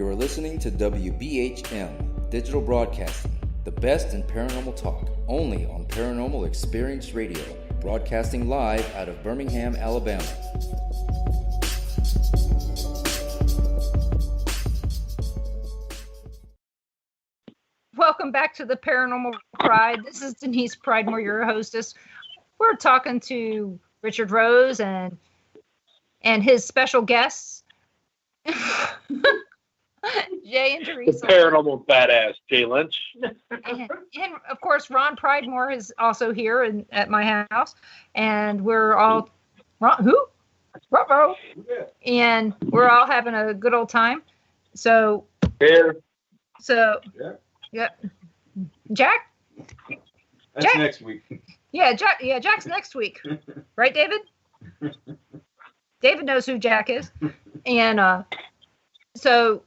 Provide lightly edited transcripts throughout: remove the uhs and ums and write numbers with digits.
You are listening to WBHM, Digital Broadcasting, the best in paranormal talk, only on Paranormal Experience Radio, broadcasting live out of Birmingham, Alabama. Welcome back to the Paranormal Pride. This is Denise Pridemore, your hostess. We're talking to Richard Rose and his special guests, Jay and Teresa. The paranormal badass Jay Lynch. And of course, Ron Pridemore is also here at my house. And we're all, and we're all having a good old time. So, Here. Yep. Jack? That's Jack? Next week. Yeah, Jack's next week. Right, David? David knows who Jack is. And so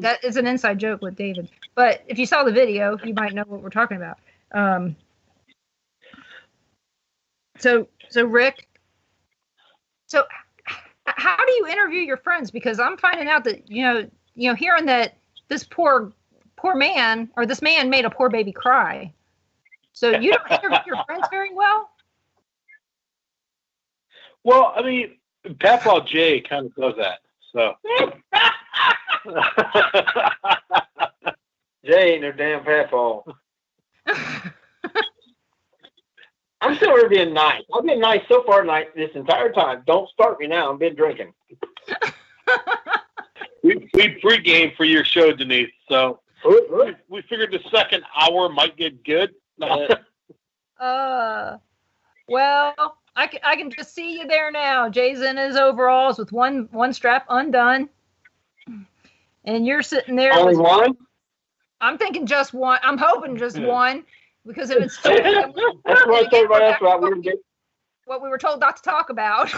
that is an inside joke with David. But if you saw the video, you might know what we're talking about. So Rick, so how do you interview your friends? Because I'm finding out that, hearing that this poor man, or this man made a poor baby cry. So you don't interview your friends very well? Well, I mean, Papaw Jay kind of does that. So Jay ain't no damn Papaw. I'm still here being nice. I've been nice so far tonight this entire time. Don't start me now. I've been drinking. we pregame for your show, Denise. So we figured the second hour might get good. Well, I can just see you there now. Jay's in his overalls with one strap undone, and you're sitting there. Only one? I'm thinking just one. I'm hoping just one, because if it's two, that's what I told everybody else about. What we were told not to talk about.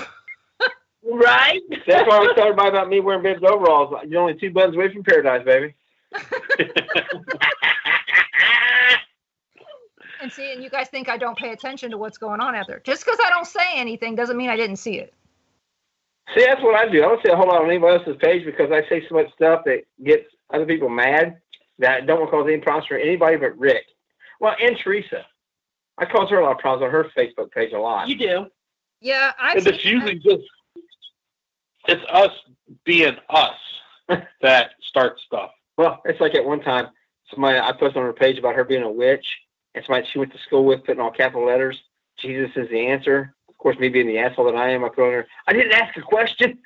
Right? That's why I was telling everybody about me wearing Bib's overalls. You're only 2 buttons away from paradise, baby. And you guys think I don't pay attention to what's going on out there. Just because I don't say anything doesn't mean I didn't see it. See, that's what I do. I don't say a whole lot on anybody else's page because I say so much stuff that gets other people mad that I don't want to cause any problems for anybody but Rick. Well, and Teresa. I cause her a lot of problems on her Facebook page a lot. You do. Yeah, it's usually it's us being us that starts stuff. Well, it's like at one time, I posted on her page about her being a witch, and somebody she went to school with putting all capital letters. Jesus is the answer. Of course, me being the asshole that I am, I put on her, I didn't ask a question.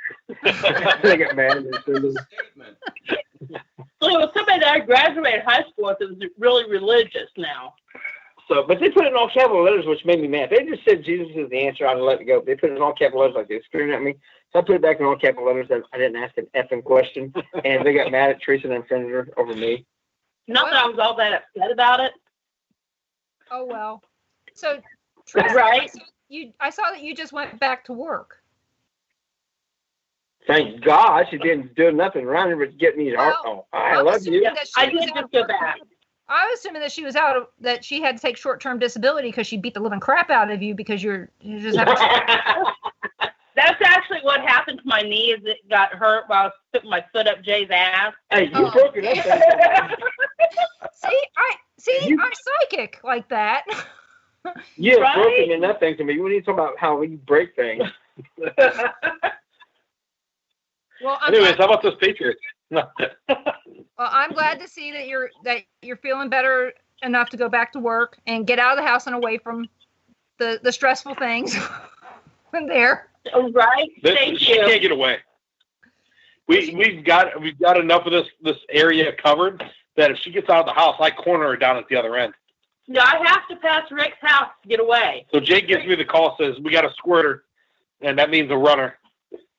I got mad. So it was somebody that I graduated high school with that was really religious now. So, but they put it in all capital letters, which made me mad. They just said Jesus is the answer. I'd let it go. They put it in all capital letters like they were screaming at me. So I put it back in all capital letters. And I didn't ask an effing question. And they got mad at Teresa and unfriended her over me. Not that I was all that upset about it. Oh, well. So, Teresa, right? I saw that you just went back to work. Thank God. She didn't do nothing around here but get me heart. Oh, I love you. I did just go back. I was assuming that she was that she had to take short-term disability because she beat the living crap out of you because you're just having. That's actually what happened to my knee. Is it got hurt while I was putting my foot up Jay's ass. Hey, you broke it up. I'm psychic like that. You have broken enough things to me. We need to talk about how we break things. Well, anyways, how about those Patriots? Well, I'm glad to see that you're feeling better enough to go back to work and get out of the house and away from the stressful things from there. Right. Thank she you. Can't get away. We've got enough of this area covered that if she gets out of the house, I corner her down at the other end. No, I have to pass Rick's house to get away. So Jake gives me the call, says we got a squirter, and that means a runner.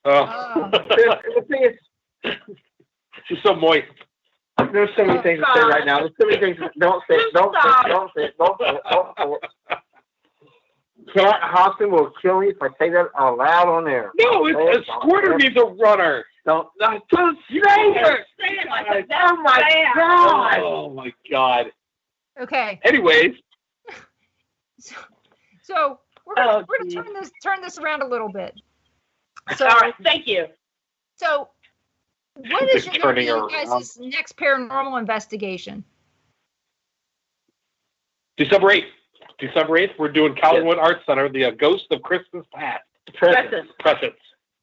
The thing is, she's so moist. There's so many things to say right now. There's so many things. Don't say it. Don't say it. Don't say it. Cat Hobson will kill me if I say that out loud on air. No, a squirter means a runner. Don't say it. Say it like that. Oh my God. Oh my God. Okay. Anyways. So we're gonna turn this around a little bit. So, all right, thank you. So What is It's your turning you around. guys' next paranormal investigation? December 8th. December 8th, we're doing Collingwood Arts Center, the Ghost of Christmas Past. Presents.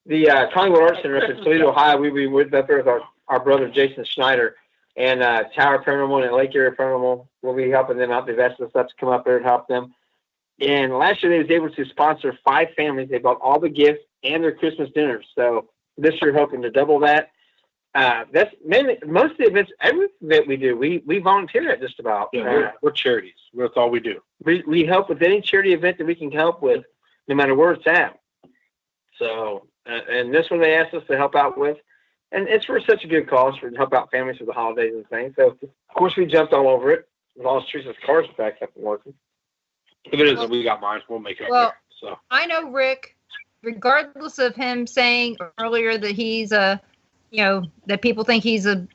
The Collingwood Arts Center up in Toledo, Ohio. We were up there with our brother Jason Schneider, and Tower Paranormal and Lake Area Paranormal will be helping them out. They've asked us to come up there and help them. And last year they was able to sponsor 5 families. They bought all the gifts and their Christmas dinners. So this year hoping to double that. That's mainly most of the events. Every event we do, we volunteer at just about. Yeah, we're charities. That's all we do. We help with any charity event that we can help with, no matter where it's at. So, and this one they asked us to help out with, and it's for such a good cause to help out families for the holidays and things. So, of course, we jumped all over it. With all Teresa's cars back up and working. If it isn't, we got mine. We'll make it. Well, up there, so I know Rick, regardless of him saying earlier that he's that people think he's a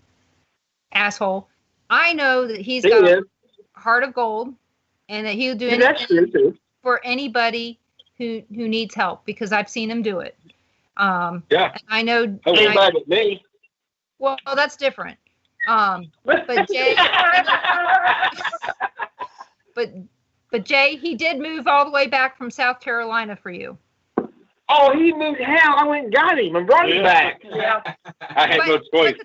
asshole. I know that he's got a heart of gold, and that he'll do anything for anybody who needs help, because I've seen him do it. Yeah. I know. Anybody but me. Well, that's different. But Jay, but Jay, he did move all the way back from South Carolina for you. Oh, he moved hell. I went and got him and brought him back. Yeah. I had no choice.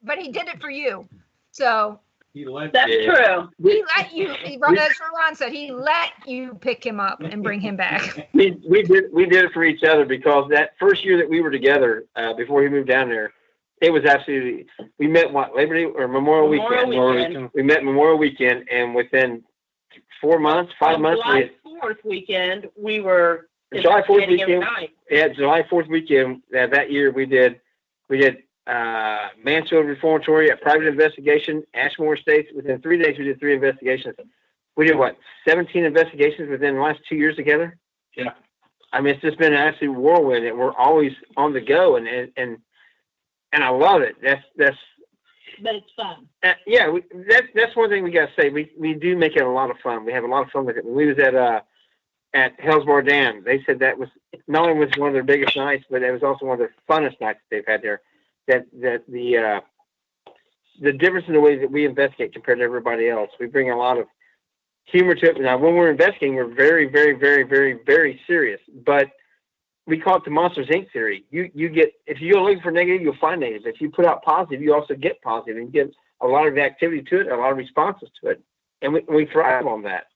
But he did it for you. So That's true. he let you. That's what Ron said. He let you pick him up and bring him back. We did it for each other, because that first year that we were together, before he moved down there, it was absolutely. We met Labor Day or Memorial Weekend. We met Memorial Weekend, and within 5 months, July 4th weekend, we were. July 4th weekend. Yeah, July 4th weekend. That year we did Mansfield Reformatory, a private investigation, Ashmore Estates. Within 3 days, we did 3 investigations. We did 17 investigations within the last 2 years together. Yeah. I mean, it's just been an absolute whirlwind, and we're always on the go, and I love it. But it's fun. Yeah, that's one thing we got to say. We do make it a lot of fun. We have a lot of fun with it. When we was at Hellsbar Dam, they said that was not only was one of their biggest nights, but it was also one of their funnest nights that they've had there. That the difference in the way that we investigate compared to everybody else, we bring a lot of humor to it. Now, when we're investigating, we're very, very, very, very, very serious. But we call it the Monsters Inc. theory. You get, if you go looking for negative, you'll find negative. If you put out positive, you also get positive, and you get a lot of activity to it, a lot of responses to it, and we thrive on that.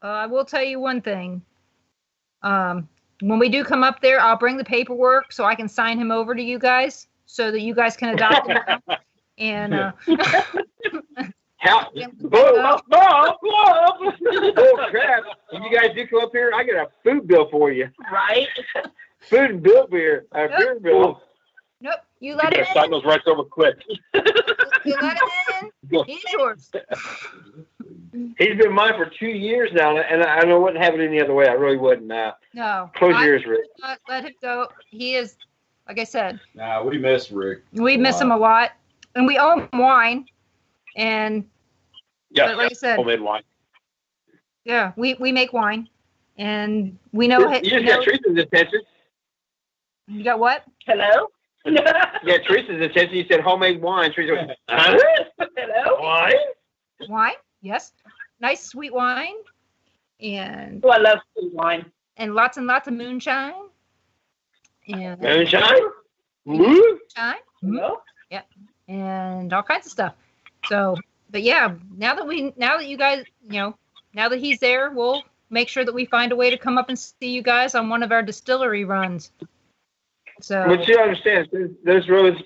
I will tell you one thing. When we do come up there, I'll bring the paperwork so I can sign him over to you guys, so that you guys can adopt him now. And bull crap! If you guys do come up here, I get a food bill for you. Right? Food and beer bill. Nope, you let him Sign those rights over quick. You let him in. He's yours. He's been mine for 2 years now, and I wouldn't have it any other way. I really wouldn't. No. Close your ears, Rick. Let him go. He is, like I said. Nah, we miss Rick. We miss him a lot, and we owe him wine. And like I said, homemade wine. Yeah, we make wine, and we know. You just got Teresa's attention. You got what? Hello. Yeah, Teresa's attention. You said homemade wine. Teresa went, Hello. Wine? Wine, yes, nice sweet wine, and I love sweet wine, and lots of moonshine. And moonshine. Moonshine. No. Yeah, and all kinds of stuff. So, but yeah, now that you guys, now that he's there, we'll make sure that we find a way to come up and see you guys on one of our distillery runs. So, but you understand, those roads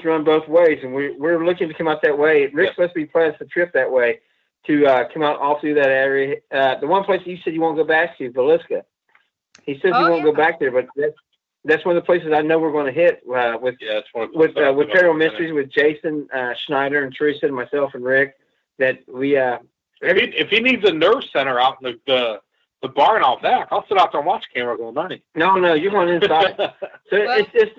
run both ways, and we're looking to come out that way. Rick's supposed to be planning a trip that way to come out all through that area. The one place you said you won't go back to, Villisca. He says he won't go back there, but that's one of the places I know we're going to hit with Paranormal Mysteries with Jason Schneider and Teresa and myself and Rick. That we if he needs a nerve center out in the barn out back, I'll sit out there and watch camera all night. No, you're going inside. So it's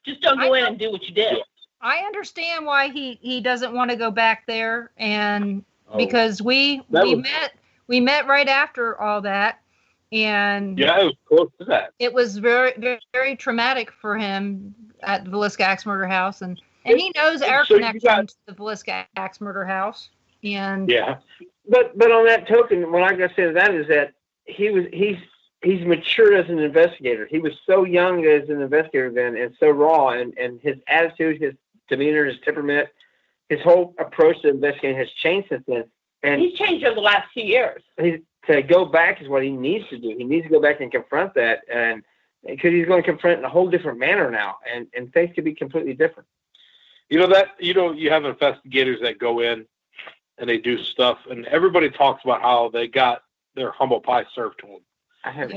just don't go in and do what you did. I understand why he doesn't want to go back there, and because we met right after all that, and yeah, it was close to that. It was very, very, very traumatic for him. at the Villisca Axe Murder House, and he knows our So you connection got- to the Villisca Axe Murder House. And Yeah. But on that token, what I got to say to that is that he's matured as an investigator. He was so young as an investigator then, and so raw, and his attitude, his demeanor, his temperament, his whole approach to investigating has changed since then. And He's changed over the last 2 years. to go back is what he needs to do. He needs to go back and confront that, and because he's going to confront it in a whole different manner now, and things could be completely different. You have investigators that go in and they do stuff, and everybody talks about how they got their humble pie served to them. I have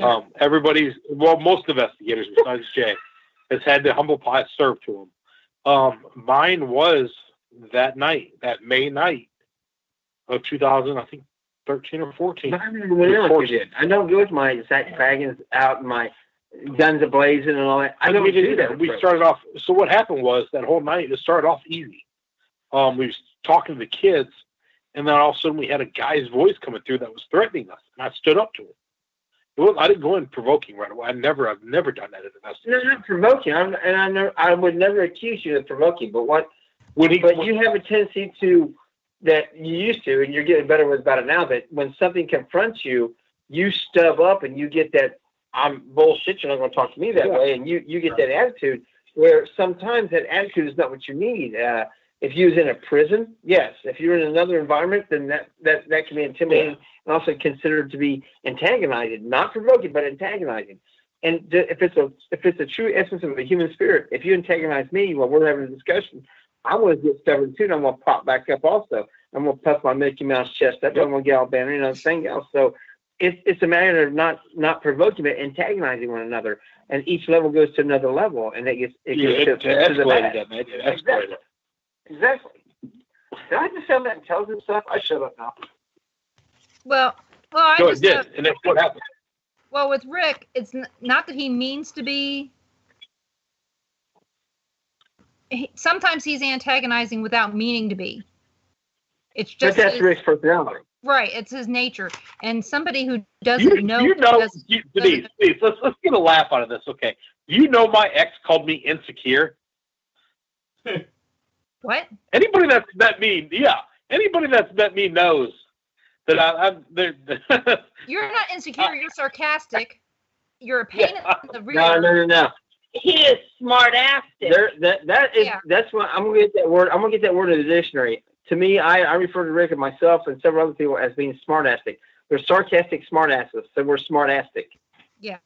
Most investigators besides Jay has had the humble pie served to them. Mine was that night, that May night of 2000, I think 13 or 14. I remember when else you did. I don't go with my Zach Baggins out and my guns ablazing and all that. I don't do that. We started off. So what happened was that whole night it started off easy. We was talking to the kids, and then all of a sudden we had a guy's voice coming through that was threatening us, and I stood up to him. I didn't go in provoking right away. I've never done that in investigation. No, not provoking. I would never accuse you of provoking. But you have a tendency to that you used to, and you're getting better about it now. That when something confronts you, you stub up and you get that I'm bullshit. You're not going to talk to me that way, and you get that attitude. Where sometimes that attitude is not what you need. If you was in a prison, yes. If you're in another environment, then that can be intimidating and also considered to be antagonizing, not provoking, but antagonizing. And if it's a true essence of the human spirit, if you antagonize me while we're having a discussion, I'm going to get stubborn too, and I'm going to pop back up also. I'm going to puff my Mickey Mouse chest up. I'm going to get all banner and everything else. So it's a matter of not provoking, but antagonizing one another. And each level goes to another level, and it gets to the bad. Exactly. Did I just sound that intelligent stuff? I shut up now. Well, it did, and that's what happened. Well, with Rick, it's not that he means to be. Sometimes he's antagonizing without meaning to be. It's just. But that's Rick's personality. Right, it's his nature, and somebody who doesn't know. Denise, let's get a laugh out of this, okay? You know, my ex called me insecure. What? Anybody that's met me, anybody that's met me knows that I'm there. You're not insecure. You're sarcastic. You're a pain in the rear. No. He is smart-assed. That's what I'm gonna get that word. I'm gonna get that word in the dictionary. To me, I refer to Rick and myself and several other people as being smart-assed. They're sarcastic smart-asses, so we're smart-assed. Yeah,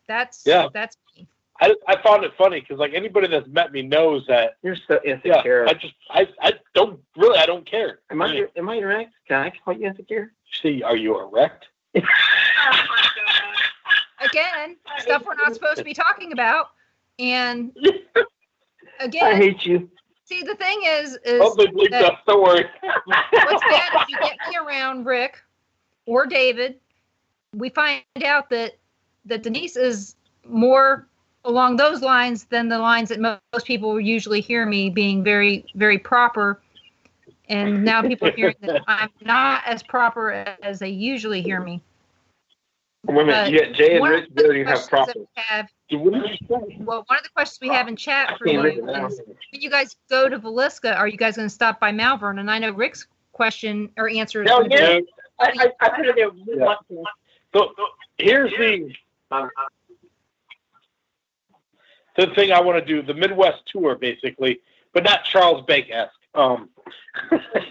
that's me. I found it funny because like anybody that's met me knows that you're so insecure. I don't care. Am I erect? Can I call you insecure? See, are you erect? Again, stuff we're not supposed to be talking about, and again, I hate you. See, the thing is don't worry. What's bad if you get me around Rick or David, we find out that Denise is more along those lines than the lines that most people usually hear me being very, very proper. And now people are hearing that I'm not as proper as they usually hear me. Wait a minute, you got Jay and Rick together, you have proper. Well, one of the questions we have in chat for you is, when you guys go to Villisca, are you guys going to stop by Malvern? And I know Rick's question or answer is I put it there. Yeah. So here's the thing I want to do, the Midwest tour, basically, but not Charles Bank-esque.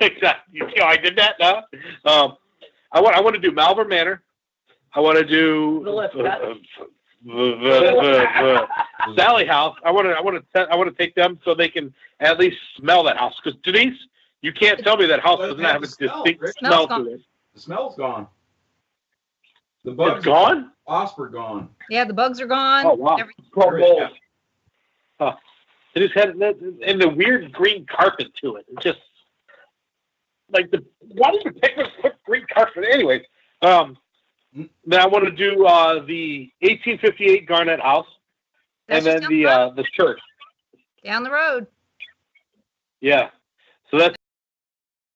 Exactly. I did that now. I want to do Malvern Manor. I want to do the Sally House. I want to take them so they can at least smell that house. Because Denise, you can't tell me that house doesn't have a distinct smell to it. The smell's gone. The bugs it's gone. Wasps are gone. Yeah, the bugs are gone. Oh wow! It just had and the weird green carpet to it. It just like why did you pick this green carpet? Anyways, then I want to do the 1858 Garnett House, and then the church down the road. Yeah, so that's